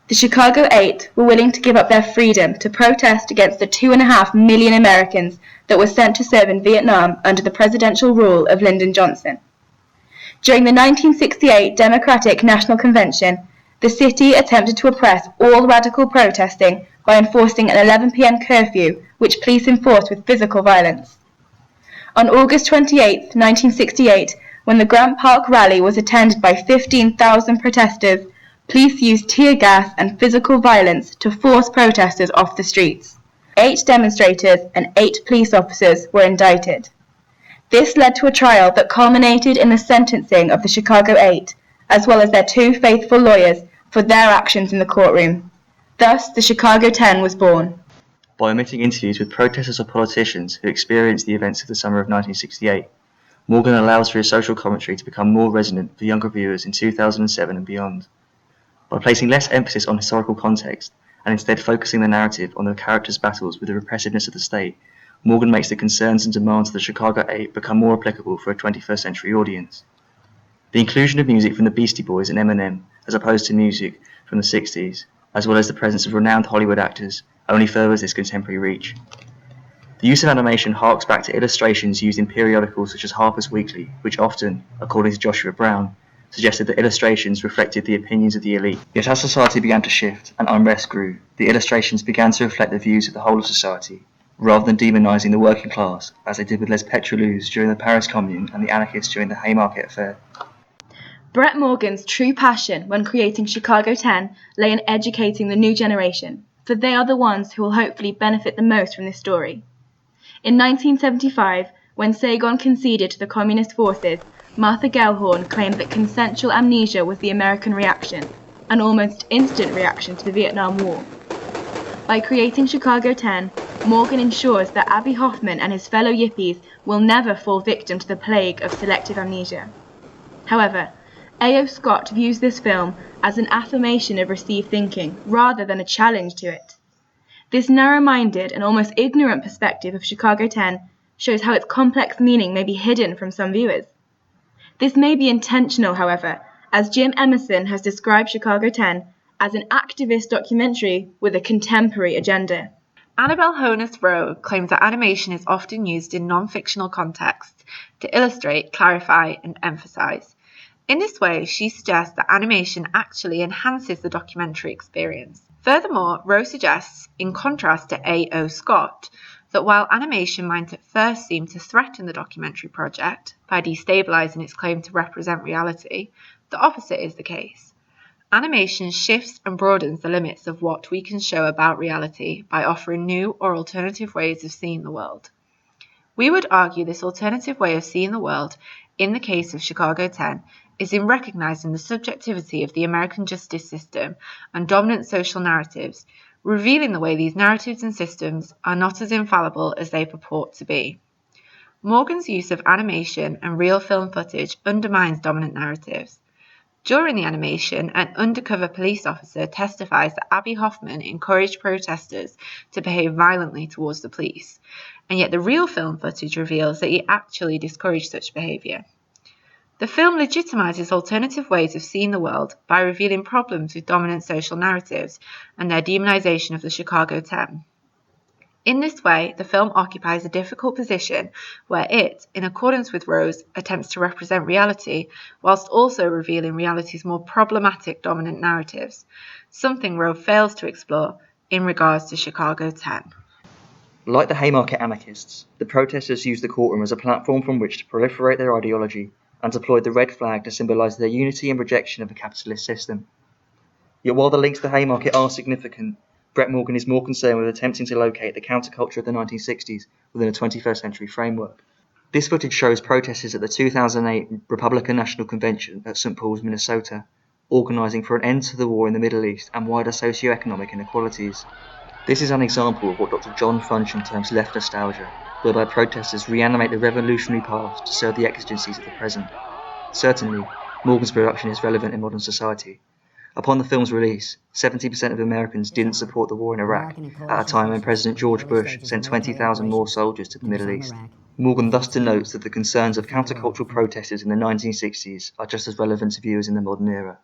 The Chicago 8 were willing to give up their freedom to protest against the 2.5 million Americans that were sent to serve in Vietnam under the presidential rule of Lyndon Johnson. During the 1968 Democratic National Convention, the city attempted to oppress all radical protesting by enforcing an 11 p.m. curfew, which police enforced with physical violence. On August 28, 1968, when the Grant Park rally was attended by 15,000 protesters, police used tear gas and physical violence to force protesters off the streets. 8 demonstrators and 8 police officers were indicted. This led to a trial that culminated in the sentencing of the Chicago 8, as well as their 2 faithful lawyers, for their actions in the courtroom. Thus, the Chicago 10 was born. By omitting interviews with protesters or politicians who experienced the events of the summer of 1968, Morgan allows for his social commentary to become more resonant for younger viewers in 2007 and beyond. By placing less emphasis on historical context and instead focusing the narrative on the characters' battles with the repressiveness of the state, Morgan makes the concerns and demands of the Chicago 8 become more applicable for a 21st century audience. The inclusion of music from the Beastie Boys and Eminem, as opposed to music from the 60s, as well as the presence of renowned Hollywood actors, only furthers this contemporary reach. The use of animation harks back to illustrations used in periodicals such as Harper's Weekly, which often, according to Joshua Brown, suggested that illustrations reflected the opinions of the elite. Yet as society began to shift and unrest grew, the illustrations began to reflect the views of the whole of society, rather than demonising the working class, as they did with Les Petrolus during the Paris Commune and the anarchists during the Haymarket Affair. Brett Morgen's true passion when creating Chicago 10 lay in educating the new generation, for they are the ones who will hopefully benefit the most from this story. In 1975, when Saigon conceded to the communist forces, Martha Gellhorn claimed that consensual amnesia was the American reaction, an almost instant reaction to the Vietnam War. By creating Chicago 10, Morgan ensures that Abbie Hoffman and his fellow Yippies will never fall victim to the plague of selective amnesia. However, A.O. Scott views this film as an affirmation of received thinking rather than a challenge to it. This narrow-minded and almost ignorant perspective of Chicago 10 shows how its complex meaning may be hidden from some viewers. This may be intentional, however, as Jim Emerson has described Chicago 10 as an activist documentary with a contemporary agenda. Annabelle Honus-Rowe claims that animation is often used in non-fictional contexts to illustrate, clarify, and emphasize. In this way, she suggests that animation actually enhances the documentary experience. Furthermore, Rowe suggests, in contrast to A.O. Scott, that while animation might at first seem to threaten the documentary project by destabilizing its claim to represent reality, the opposite is the case. Animation shifts and broadens the limits of what we can show about reality by offering new or alternative ways of seeing the world. We would argue this alternative way of seeing the world, in the case of Chicago 10, is in recognizing the subjectivity of the American justice system and dominant social narratives, revealing the way these narratives and systems are not as infallible as they purport to be. Morgan's use of animation and real film footage undermines dominant narratives. During the animation, an undercover police officer testifies that Abbie Hoffman encouraged protesters to behave violently towards the police, and yet the real film footage reveals that he actually discouraged such behavior. The film legitimizes alternative ways of seeing the world by revealing problems with dominant social narratives and their demonization of the Chicago 10. In this way, the film occupies a difficult position where it, in accordance with Rowe's, attempts to represent reality whilst also revealing reality's more problematic dominant narratives, something Rowe fails to explore in regards to Chicago 10. Like the Haymarket anarchists, the protesters used the courtroom as a platform from which to proliferate their ideology and deployed the red flag to symbolise their unity and rejection of the capitalist system. Yet while the links to Haymarket are significant, Brett Morgen is more concerned with attempting to locate the counterculture of the 1960s within a 21st century framework. This footage shows protesters at the 2008 Republican National Convention at St. Paul's, Minnesota, organising for an end to the war in the Middle East and wider socio-economic inequalities. This is an example of what Dr. John Funcham terms left nostalgia, whereby protesters reanimate the revolutionary past to serve the exigencies of the present. Certainly, Morgan's production is relevant in modern society. Upon the film's release, 70% of Americans didn't support the war in Iraq, at a time when President George Bush sent 20,000 more soldiers to the Middle East. Morgan thus denotes that the concerns of countercultural protesters in the 1960s are just as relevant to viewers in the modern era.